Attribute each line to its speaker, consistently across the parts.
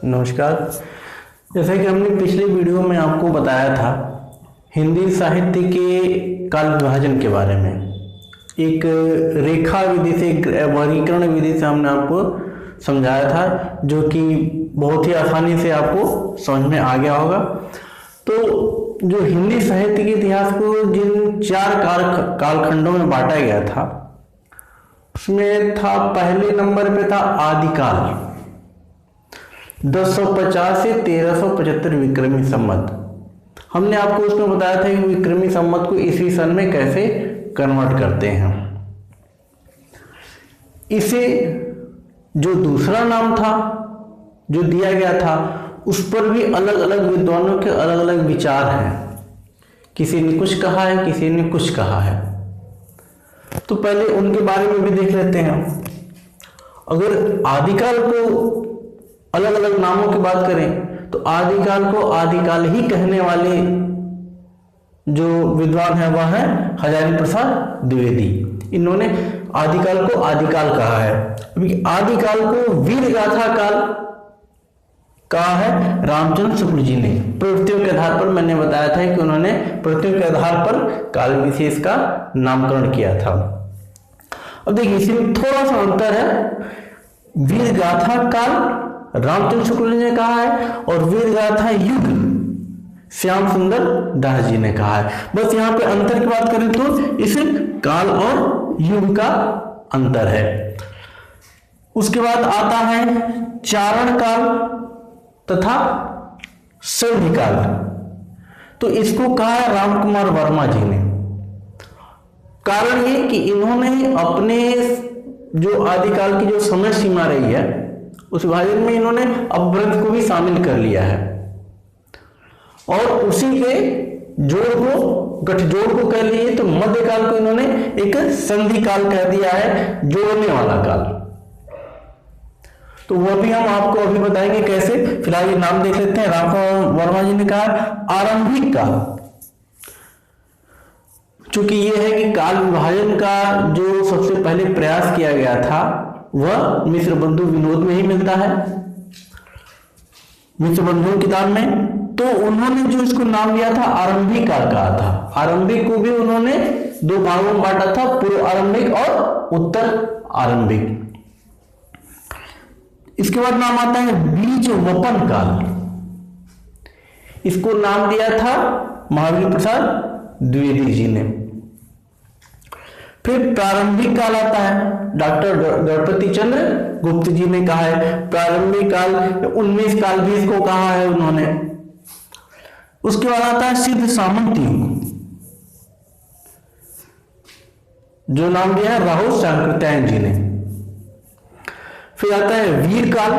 Speaker 1: नमस्कार। जैसे कि हमने पिछले वीडियो में आपको बताया था हिंदी साहित्य के काल विभाजन के बारे में, एक रेखा विधि से, एक वर्गीकरण विधि से हमने आपको समझाया था, जो कि बहुत ही आसानी से आपको समझ में आ गया होगा। तो जो हिंदी साहित्य के इतिहास को जिन चार कालखंडों में बांटा गया था, उसमें था पहले नंबर पे था आदिकाल, 1050 से 1375 विक्रमी संवत। हमने आपको उसमें बताया था कि विक्रमी संवत को ईस्वी सन में कैसे कन्वर्ट करते हैं। इसे जो दूसरा नाम था जो दिया गया था, उस पर भी अलग अलग विद्वानों के अलग अलग विचार हैं। किसी ने कुछ कहा है, किसी ने कुछ कहा है। तो पहले उनके बारे में भी देख लेते हैं। अगर आदिकाल को अलग अलग नामों की बात करें तो आदिकाल को आदिकाल ही कहने वाले जो विद्वान है वह है हजारी प्रसाद द्विवेदी। इन्होंने आदिकाल को आदिकाल कहा है। अभी आदिकाल को वीर गाथा काल कहा है रामचंद्र शुक्ल जी ने। प्रवृत्तियों के आधार पर मैंने बताया था कि उन्होंने प्रवृत्तियों के आधार पर काल विशेष का नामकरण किया था। अब देखिए इसमें थोड़ा सा अंतर है। वीर गाथा काल रामचंद्र शुक्ल जी ने कहा है और वीर गाथा युग श्याम सुंदर दास जी ने कहा है। बस यहाँ पे अंतर की बात करें तो इस काल और युग का अंतर है। उसके बाद आता है चारण काल तथा संधि काल। तो इसको कहा है रामकुमार वर्मा जी ने। कारण ये कि इन्होंने अपने जो आदिकाल की जो समय सीमा रही है उस विभाजन में इन्होंने अपभ्रंश को भी शामिल कर लिया है और उसी के जोड़ को, गठजोड़ को कह लीजिए तो मध्यकाल को इन्होंने एक संधि काल कह दिया है, जोड़ने वाला काल। तो वह भी हम आपको अभी बताएंगे कैसे। फिलहाल ये नाम देख लेते हैं। रामकुमार वर्मा जी ने कहा आरंभिक काल। चूंकि यह है कि काल विभाजन का जो सबसे पहले प्रयास किया गया था वह मिश्र बंधु विनोद में ही मिलता है, मिश्र बंधु किताब में। तो उन्होंने जो इसको नाम दिया था आरंभिक काल कहा था। आरंभिक को भी उन्होंने दो भागों में बांटा था, पूर्व आरंभिक और उत्तर आरंभिक। इसके बाद नाम आता है बीज वपन काल। इसको नाम दिया था महावीर प्रसाद द्विवेदी जी ने। फिर प्रारंभिक काल आता है, डॉक्टर गणपति चंद्र गुप्त जी ने कहा है। प्रारंभिक काल 19 काल भी इसको कहा है उन्होंने। उसके बाद आता है सिद्ध सामंत युग, जो नाम दिया है राहुल सांकृत्यायन जी ने। फिर आता है वीर काल,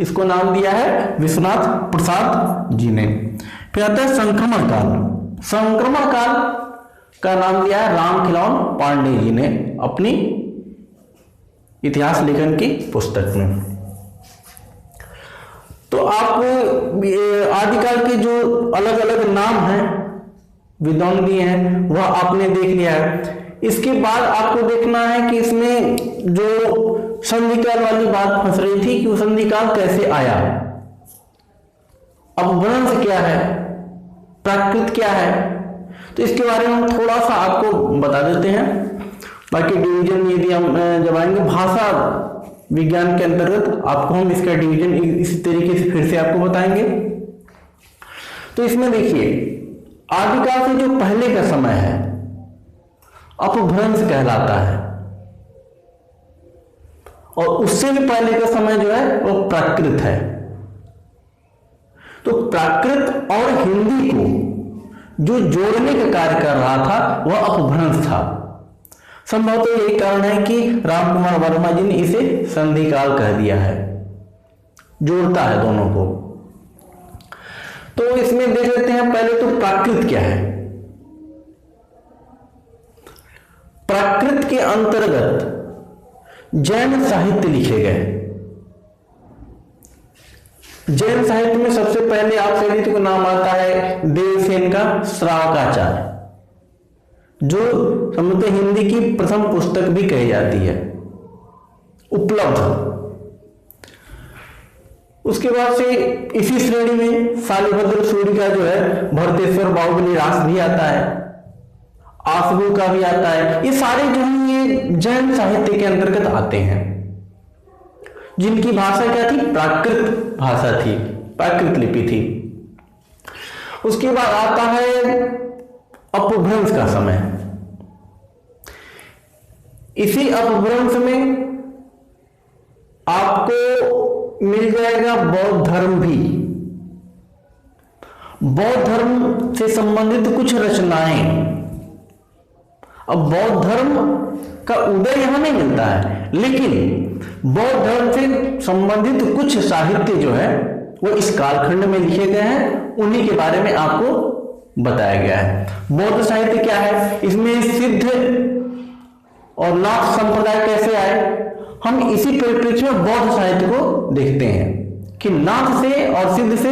Speaker 1: इसको नाम दिया है विश्वनाथ प्रसाद जी ने। फिर आता है संक्रमण काल। संक्रमण काल का नाम दिया है राम खिलौन पांडे जी ने अपनी इतिहास लेखन की पुस्तक में। तो आप आदिकाल के जो अलग अलग नाम हैं विद्वान दिए हैं वह आपने देख लिया है। इसके बाद आपको देखना है कि इसमें जो संधिकाल वाली बात फंस रही थी कि वो संधिकाल कैसे आया, अपभ्रंश क्या है, प्राकृत क्या है, तो इसके बारे में हम थोड़ा सा आपको बता देते हैं। बाकी डिवीजन यदि हम जब आएंगे भाषा विज्ञान के अंतर्गत आपको हम इसका डिवीजन इसी तरीके से फिर से आपको बताएंगे। तो इसमें देखिए आदिकाल से जो पहले का समय है अपभ्रंश कहलाता है और उससे भी पहले का समय जो है वो प्राकृत है। तो प्राकृत और हिंदी को जो जोड़ने का कार्य कर रहा था वह अपभ्रंश था। संभवतः यही कारण है कि रामकुमार वर्मा जी ने इसे संधि काल कह दिया है, जोड़ता है दोनों को। तो इसमें देख लेते हैं पहले तो प्राकृत क्या है। प्राकृत के अंतर्गत जैन साहित्य लिखे गए। जैन साहित्य में सबसे पहले आप सभी को नाम आता है देवसेन का श्रावकाचार, जो समझते हिंदी की प्रथम पुस्तक भी कही जाती है उपलब्ध। उसके बाद से इसी श्रेणी में शालिभद्र सूरी का जो है भरतेश्वर बाहुबली रास भी आता है, आसगु का भी आता है। ये सारे जो है ये जैन साहित्य के अंतर्गत आते हैं, जिनकी भाषा क्या थी? प्राकृत भाषा थी, प्राकृत लिपि थी। उसके बाद आता है अपभ्रंश का समय। इसी अपभ्रंश में आपको मिल जाएगा बौद्ध धर्म भी। बौद्ध धर्म से संबंधित कुछ रचनाएं। अब बौद्ध धर्म का उदय यहां नहीं मिलता है, लेकिन बौद्ध धर्म से संबंधित कुछ साहित्य जो है वो इस कालखंड में लिखे गए हैं, उन्हीं के बारे में आपको बताया गया है। बौद्ध साहित्य क्या है, इसमें सिद्ध और नाथ संप्रदाय कैसे आए, हम इसी परिप्रेक्ष्य में बौद्ध साहित्य को देखते हैं कि नाथ से और सिद्ध से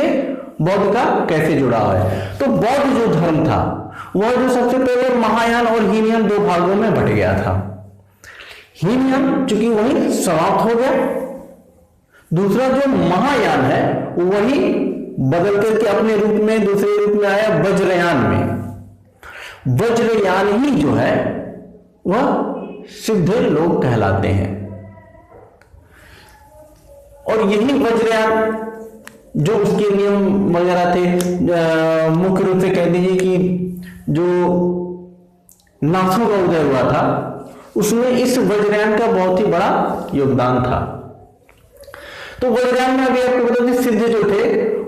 Speaker 1: बौद्ध का कैसे जुड़ाव है। तो बौद्ध जो धर्म था वह जो सबसे पहले महायान और हीनयान दो भागों में बट गया था। हीनयान चूंकि वही समाप्त हो गया, दूसरा जो महायान है वही बदल करके अपने रूप में दूसरे रूप में आया वज्रयान में। वज्रयान ही जो है वह सिद्ध लोग कहलाते हैं। और यही वज्रयान जो उसके नियम वगैरह थे, मुख्य रूप से कह दीजिए कि जो नाथों का उदय हुआ था उसमें इस वज्रयान का बहुत ही बड़ा योगदान था। तो वज्रयान में अभी आपको बता दें सिद्ध जो थे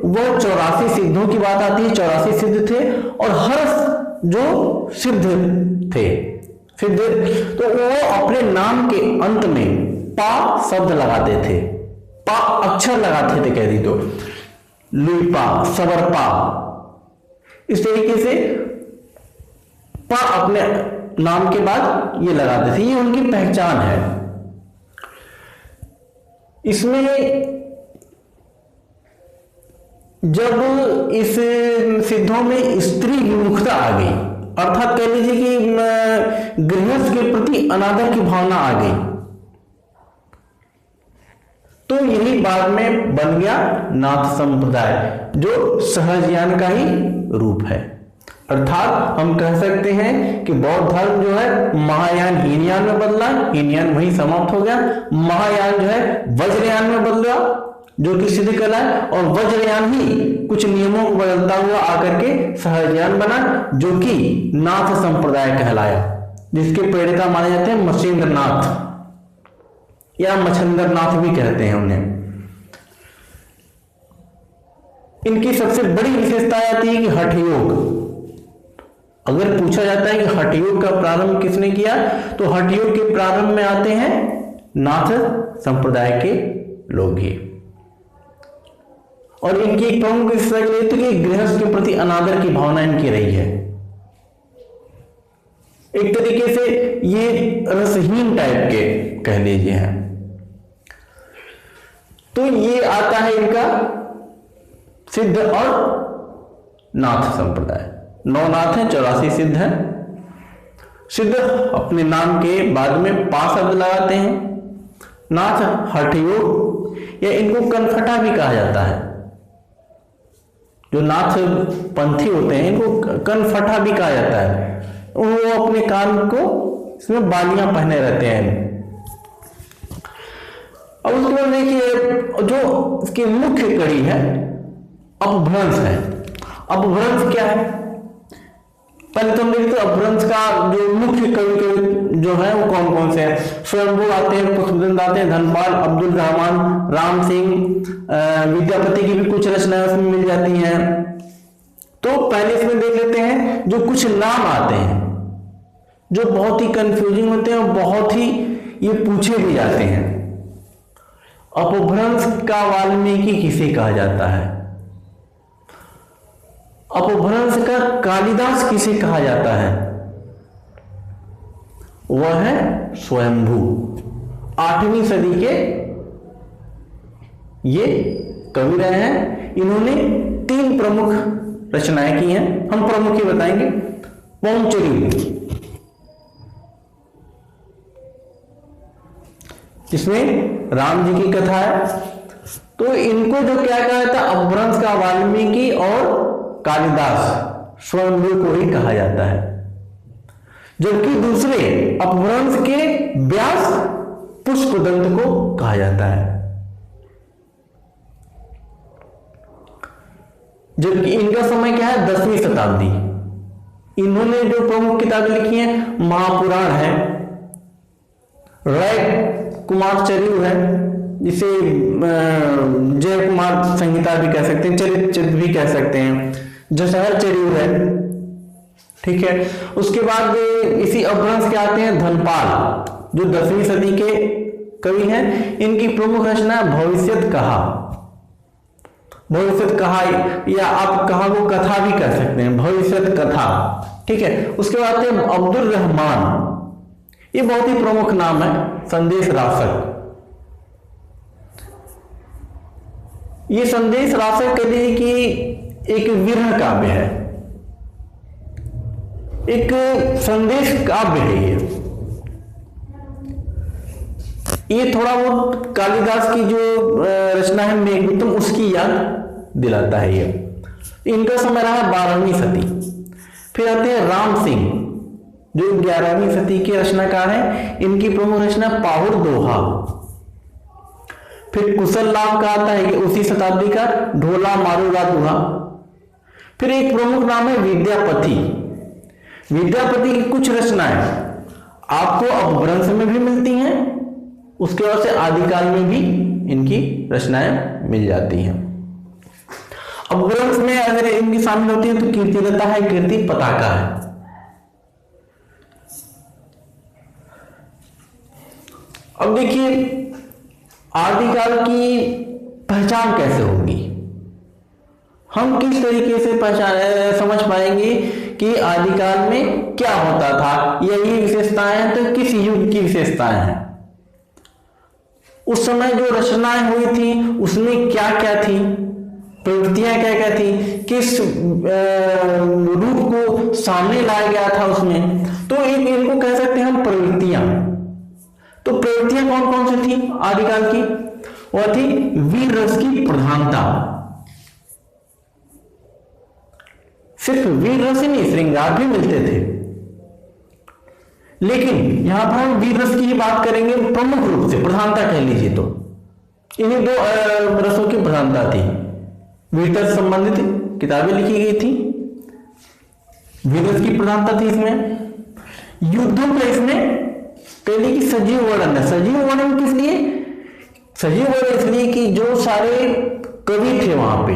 Speaker 1: वो 84 सिद्धों की बात आती है, 84 सिद्ध थे। और हर जो सिद्ध थे सिद्ध तो वो अपने नाम के अंत में पा शब्द लगाते थे, पा अक्षर लगाते थे, कह दी तो लुईपा, सवरपा, इस तरीके से पा अपने नाम के बाद ये लगाते थे। ये उनकी पहचान है। इसमें जब इस सिद्धों में स्त्री विमुखता आ गई, अर्थात कह लीजिए कि गृहस्थ के प्रति अनादर की भावना आ गई, तो यही बाद में बन गया नाथ संप्रदाय, जो सहजयान का ही रूप है। अर्थात हम कह सकते हैं कि बौद्ध धर्म जो है महायान हीनयान में बदला, हीनयान वही समाप्त हो गया, महायान जो है वज्रयान में बदला जो कि सिद्ध कला है, और वज्रयान ही कुछ नियमों को बदलता हुआ आकर के सहजयान बना जो कि नाथ संप्रदाय कहलाया, जिसके प्रेरिता माने जाते हैं मच्छिंद्रनाथ या मच्छिंद्रनाथ भी कहते हैं उन्हें। इनकी सबसे बड़ी विशेषता आती है कि हठ योग। अगर पूछा जाता है कि हठ योग का प्रारंभ किसने किया, तो हठ योग के प्रारंभ में आते हैं नाथ संप्रदाय के लोग ही। और इनकी एक प्रमुख विशेषता ये थी कि गृहस्थ के प्रति अनादर की भावना इनकी रही है। एक तरीके से ये रसहीन टाइप के कह लीजिए हैं। तो ये आता है इनका सिद्ध और नाथ संप्रदाय। 9 नाथ हैं, 84 सिद्ध हैं। सिद्ध अपने नाम के बाद में पा शब्द लगाते हैं। नाथ हठ योग या इनको कनफटा भी कहा जाता है। जो नाथ पंथी होते हैं इनको कनफटा भी कहा जाता है। वो अपने कान को इसमें बालियां पहने रहते हैं। अब उसके बाद देखिए जो इसकी मुख्य कड़ी है अपभ्रंश है। अपभ्रंश क्या है, पहले तो हम देखते हैं अपभ्रंश का जो मुख्य कवि जो है वो कौन कौन से हैं। स्वयंभू आते हैं, पुष्पचंद आते हैं, धनपाल, अब्दुल रहमान, राम सिंह, विद्यापति की भी कुछ रचनाएं उसमें मिल जाती हैं। तो पहले इसमें देख लेते हैं जो कुछ नाम आते हैं जो बहुत ही कंफ्यूजिंग होते हैं और बहुत ही ये पूछे भी जाते हैं। अपभ्रंश का वाल्मीकि किसे कहा जाता है, अपभ्रंश का कालिदास किसे कहा जाता है, वह है स्वयंभू। 8वीं सदी के ये कवि रहे हैं। इन्होंने 3 प्रमुख रचनाएं की हैं, हम प्रमुख ही बताएंगे। पौंचरी, जिसमें राम जी की कथा है, तो इनको जो क्या कहा जाता है, अपभ्रंश का वाल्मीकि और कालिदास स्वयंभू को ही कहा जाता है, जबकि दूसरे अपभ्रंश के व्यास पुष्पदंत को कहा जाता है। जबकि इनका समय क्या है, 10वीं शताब्दी। इन्होंने जो प्रमुख किताबें लिखी हैं, महापुराण है, राय कुमार चरिव है, जिसे जय कुमार संहिता भी कह सकते हैं, चरित्र भी कह सकते हैं, जशहर चरिव है, ठीक है। उसके बाद इसी अपभ्रंश के आते हैं धनपाल, जो 10वीं सदी के कवि हैं। इनकी प्रमुख रचना भविष्यत कहा, भविष्यत कहा, या आप कहा को कथा भी कह सकते हैं, भविष्यत कथा, ठीक है। उसके बाद आते हैं अब्दुल रहमान, ये बहुत ही प्रमुख नाम है, संदेश राशक। ये संदेश राशक कह लीजिए कि एक विरह काव्य है, एक संदेश काव्य है। ये थोड़ा बहुत कालिदास की जो रचना है मेघदूतम, उसकी याद दिलाता है ये। इनका समय रहा 12वीं सदी। फिर आते हैं राम सिंह, जो 11वीं सदी के रचनाकार हैं। इनकी प्रमुख रचना पाहुर दोहा। फिर कुशल लाभ का आता है, उसी शताब्दी का, ढोला मारूला दुहा। फिर एक प्रमुख नाम है विद्यापति। विद्यापति की कुछ रचनाएं आपको अपभ्रंश में भी मिलती हैं, उसके बाद से आदिकाल में भी इनकी रचनाएं मिल जाती हैं। अपभ्रंश में अगर इनकी शामिल होती है तो कीर्तिलता है, कीर्ति पताका है। अब देखिए आदिकाल की पहचान कैसे होगी, हम किस तरीके से पहचान समझ पाएंगे कि आदिकाल में क्या होता था, यही विशेषताएं हैं तो किस युग की विशेषताएं हैं, उस समय जो रचनाएं हुई थी उसमें क्या क्या थी, प्रवृत्तियां क्या क्या थी, किस रूप को सामने लाया गया था उसमें। तो एक इनको कह सकते हैं हम प्रवृत्तियां। तो प्रवृत्तियां कौन कौन सी थी आदिकाल की, वह थी वीर रस की प्रधानता। सिर्फ वीर रस ही नहीं, श्रृंगार भी मिलते थे, लेकिन यहां पर हम वीर रस की ही बात करेंगे प्रमुख रूप से, प्रधानता कह लीजिए तो इन्हीं दो रसों की प्रधानता थी। वीरता से संबंधित किताबें लिखी गई थी, वीर रस की प्रधानता थी इसमें। युद्धों का इसमें पहले की सजीव वर्णन है। सजीव वर्णन किस लिए, सजीव वर्णन इसलिए कि जो सारे कवि थे वहां पे,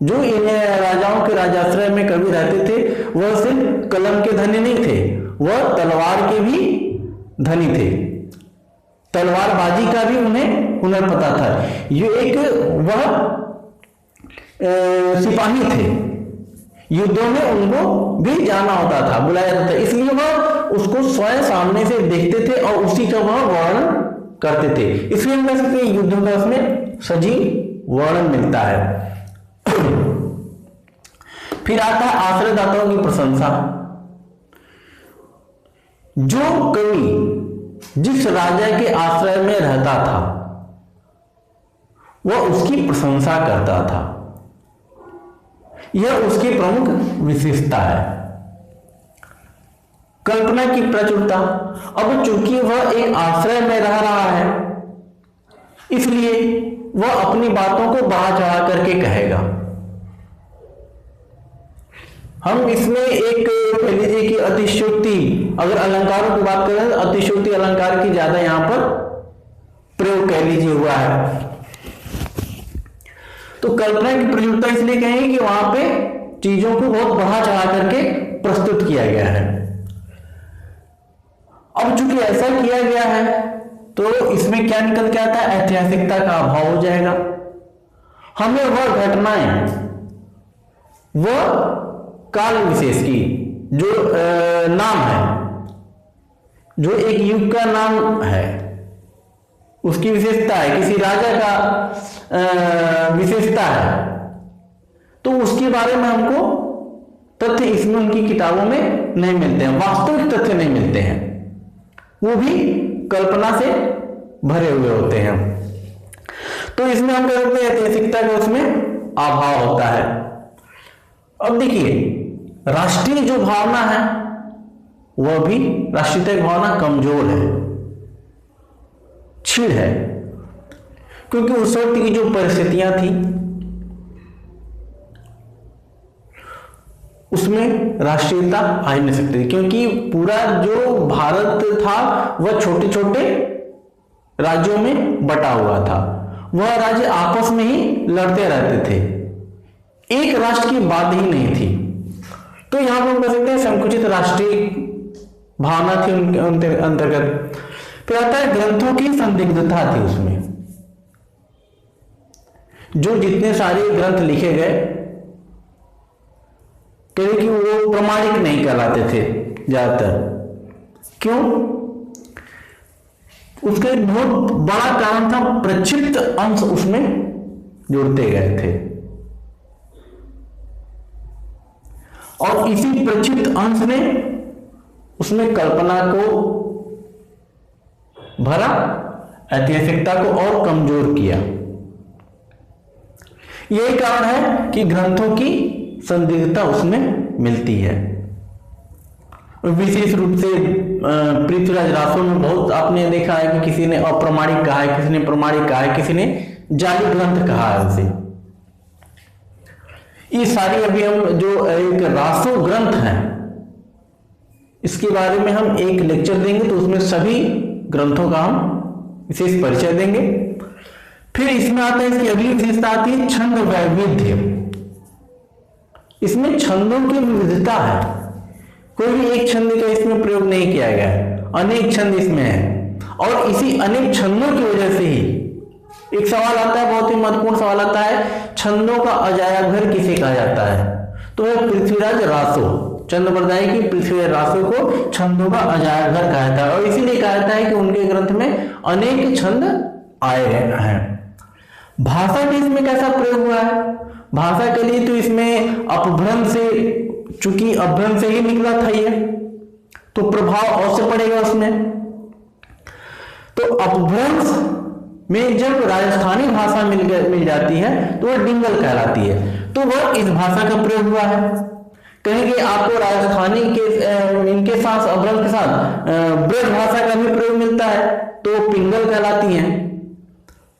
Speaker 1: जो इन राजाओं के राजाश्रय में कवि रहते थे, वह सिर्फ कलम के धनी नहीं थे, वह तलवार के भी धनी थे, तलवारबाजी का भी उन्हें हुनर पता था। ये एक वह सिपाही थे, युद्धों में उनको भी जाना होता था, बुलाया जाता था, इसलिए वह उसको स्वयं सामने से देखते थे और उसी का वह वर्णन करते थे। इसलिए हम कह सकते हैं युद्धों का उसमें सजीव वर्णन मिलता है। फिर आता है आश्रयदाताओं की प्रशंसा। जो कवि जिस राजा के आश्रय में रहता था वह उसकी प्रशंसा करता था, यह उसकी प्रमुख विशेषता है। कल्पना की प्रचुरता। अब चूंकि वह एक आश्रय में रह रहा है, इसलिए वह अपनी बातों को बढ़ा चढ़ा करके कहेगा। हम इसमें एक कह लीजिए कि अतिशयोक्ति, अगर अलंकारों की बात करें तो अतिशयोक्ति अलंकार की ज्यादा यहां पर प्रयोग कह लीजिए हुआ है। तो कल्पना की प्रचुरता इसलिए कहेंगे कि वहां पे चीजों को बहुत बढ़ा चढ़ा करके प्रस्तुत किया गया है। अब चूंकि ऐसा किया गया है तो इसमें क्या निकल के आता है, ऐतिहासिकता का अभाव हो जाएगा। हमें वह घटनाएं, वह काल विशेष की जो नाम है, जो एक युग का नाम है, उसकी विशेषता है, किसी राजा का विशेषता है, तो उसके बारे में हमको तथ्य इसमें उनकी किताबों में नहीं मिलते हैं, वास्तविक तथ्य नहीं मिलते हैं, वो भी कल्पना से भरे हुए होते हैं। तो इसमें हम कह सकते हैं ऐतिहासिकता का उसमें अभाव होता है। अब देखिए, राष्ट्रीय जो भावना है वह भी, राष्ट्रीयता की भावना कमजोर है, क्षीण है, क्योंकि उस वक्त की जो परिस्थितियां थी उसमें राष्ट्रीयता आ ही नहीं सकती, क्योंकि पूरा जो भारत था वह छोटे छोटे राज्यों में बटा हुआ था, वह राज्य आपस में ही लड़ते रहते थे, एक राष्ट्र की बात ही नहीं थी। तो यहां पर हम कह सकते हैं संकुचित राष्ट्रीय भावना थी उनके अंतर्गत। फिर आता है ग्रंथों की संदिग्धता थी उसमें, जो जितने सारे ग्रंथ लिखे गए कि वो प्रमाणिक नहीं कहलाते थे ज्यादातर। क्यों? उसका एक बहुत बड़ा कारण था, प्रक्षिप्त अंश उसमें जुड़ते गए थे, और इसी प्रक्षिप्त अंश ने उसमें कल्पना को भरा, ऐतिहासिकता को और कमजोर किया। यही कारण है कि ग्रंथों की संदिग्धता उसमें मिलती है। विशेष रूप से पृथ्वीराज रासो में बहुत आपने देखा है कि किसी ने अप्रमाणिक कहा है, किसी ने प्रमाणिक कहा है, किसी ने जाली ग्रंथ कहा है उसे। ये सारी अभी हम जो एक रासो ग्रंथ है इसके बारे में हम एक लेक्चर देंगे, तो उसमें सभी ग्रंथों का हम विशेष परिचय देंगे। फिर इसमें आता है, इसकी अगली विशेषता आती है छंद वैविध्य। इसमें छंदों की विविधता है, कोई भी एक छंद का इसमें प्रयोग नहीं किया गया है, अनेक छंद इसमें है, और इसी अनेक छंदों की वजह से ही एक सवाल आता है, बहुत ही महत्वपूर्ण सवाल आता है, छंदों का अजायब घर किसे कहा जाता है? तो वह पृथ्वीराज रासो, चंद बरदाई की पृथ्वीराज रासो को छंदों का अजायब घर कहा जाता है, और इसीलिए कहा जाता है कि उनके ग्रंथ में अनेक छंद आए हैं। भाषा के इसमें कैसा प्रयोग हुआ है? भाषा के लिए तो इसमें अपभ्रंश से, चूंकि अपभ्रंश से ही निकला था ये, तो प्रभाव अवश्य पड़ेगा उसमें। तो अपभ्रंश में जब राजस्थानी भाषा मिल जाती है तो वह डिंगल कहलाती है, तो वह इस भाषा का प्रयोग हुआ है। कहेंगे आपको राजस्थानी के इनके साथ, अपभ्रंश के साथ ब्रज भाषा का भी प्रयोग मिलता है, तो पिंगल कहलाती है,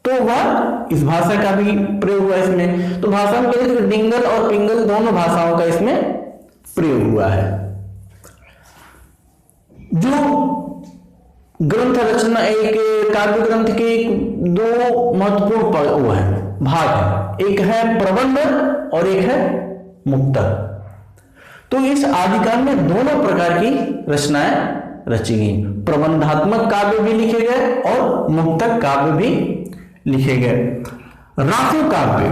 Speaker 1: तो वह इस भाषा का भी प्रयोग हुआ इसमें। तो भाषा में कहते हैं डिंगल और पिंगल दोनों भाषाओं का इसमें प्रयोग हुआ है। जो ग्रंथ रचना, एक काव्य ग्रंथ के दो महत्वपूर्ण वो है, भाग है, एक है प्रबंध और एक है मुक्तक। तो इस आदिकाल में दोनों प्रकार की रचनाएं रची गई, प्रबंधात्मक काव्य भी लिखे गए और मुक्तक काव्य भी लिखे गए। रासो काव्य,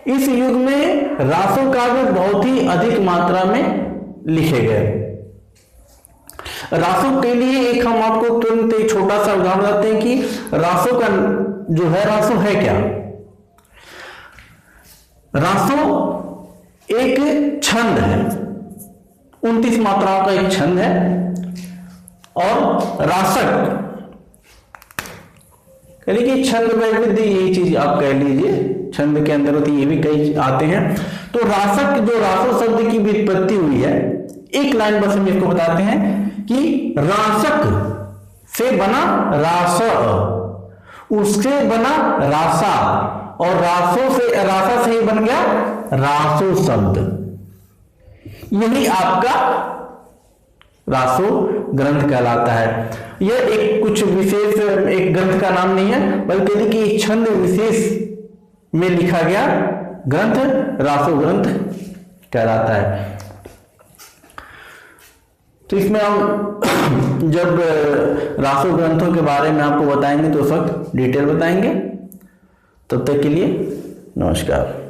Speaker 1: इस युग में रासो काव्य बहुत ही अधिक मात्रा में लिखे गए। रासो के लिए एक हम आपको तुरंत एक छोटा सा उदाहरण देते हैं कि रासो का जो है, रासो है क्या? रासो एक छंद है, 29 मात्राओं का एक छंद है, और रासक कह लीजिए छंद वैविध्य, यही चीज आप कह लीजिए, छंद के अंतर्गत ये भी कई आते हैं। तो रासक, जो रासो शब्द की व्युत्पत्ति हुई है, एक लाइन बस हम इसको बताते हैं कि रासक से बना रास, उससे बना रासा, और रासो से, रासा से ही बन गया रासो शब्द। यही आपका रासो ग्रंथ कहलाता है। यह एक कुछ विशेष एक ग्रंथ का नाम नहीं है, बल्कि देखिए छंद विशेष में लिखा गया ग्रंथ रासो ग्रंथ कहलाता है। तो इसमें हम जब रासो ग्रंथों के बारे में आपको बताएंगे तो उस वक्त डिटेल बताएंगे। तब तक के लिए नमस्कार।